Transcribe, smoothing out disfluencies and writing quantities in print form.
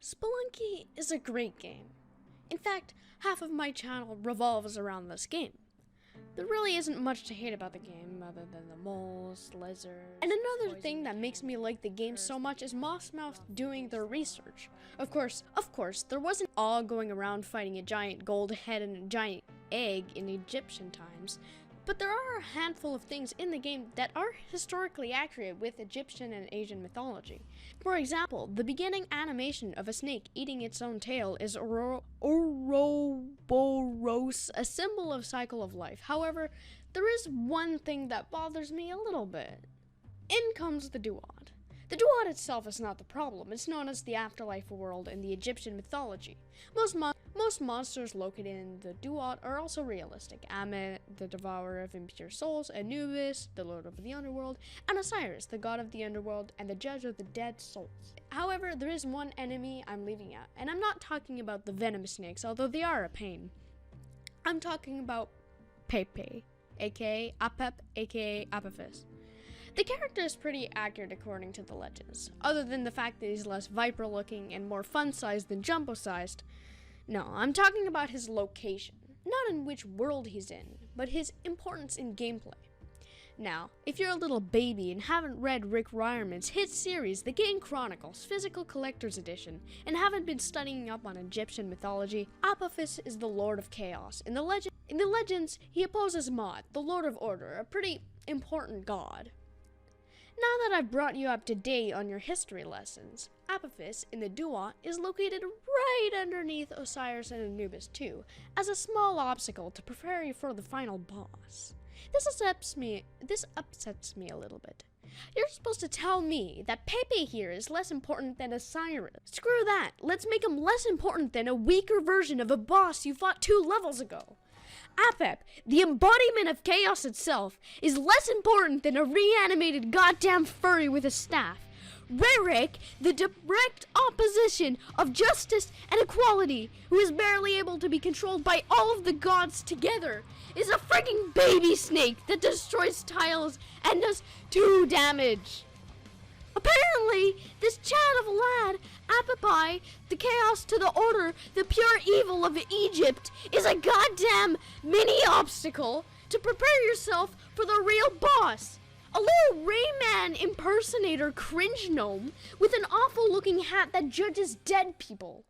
Spelunky is a great game. In fact, half of my channel revolves around this game. There really isn't much to hate about the game other than the moles, lizards... And another thing that makes me like the game so much is Mossmouth doing their research. Of course, there wasn't all going around fighting a giant gold head and a giant egg in Egyptian times, but there are a handful of things in the game that are historically accurate with Egyptian and Asian mythology. For example, the beginning animation of a snake eating its own tail is Ouroboros, a symbol of cycle of life. However, there is one thing that bothers me a little bit. In comes the duat. The duat itself is not the problem. It's known as the afterlife world in the Egyptian mythology. Most monsters located in the duat are also realistic. Amet, the devourer of impure souls, Anubis, the lord of the underworld, and Osiris, the god of the underworld and the judge of the dead souls. However, there is one enemy I'm leaving out, and I'm not talking about the venomous snakes, although they are a pain. I'm talking about Apep, aka Apep, aka Apep. The character is pretty accurate according to the legends, other than the fact that he's less viper-looking and more fun-sized than jumbo-sized. No, I'm talking about his location, not in which world he's in, but his importance in gameplay. Now, if you're a little baby and haven't read Rick Riordan's hit series, The Game Chronicles Physical Collector's Edition, and haven't been studying up on Egyptian mythology, Apep is the Lord of Chaos. In the legends, he opposes Mot, the Lord of Order, a pretty important god. Now that I've brought you up to date on your history lessons, Apep in the duat is located right underneath Osiris and Anubis too, as a small obstacle to prepare you for the final boss. This upsets me a little bit. You're supposed to tell me that Pepe here is less important than Osiris. Screw that, let's make him less important than a weaker version of a boss you fought 2 levels ago. Apep, the embodiment of chaos itself, is less important than a reanimated goddamn furry with a staff. Rerik, the direct opposition of justice and equality, who is barely able to be controlled by all of the gods together, is a freaking baby snake that destroys tiles and does 2 damage. Apparently, this Chad of a lad, Apep, the chaos to the order, the pure evil of Egypt, is a goddamn mini-obstacle to prepare yourself for the real boss. A little Rayman impersonator cringe gnome with an awful-looking hat that judges dead people.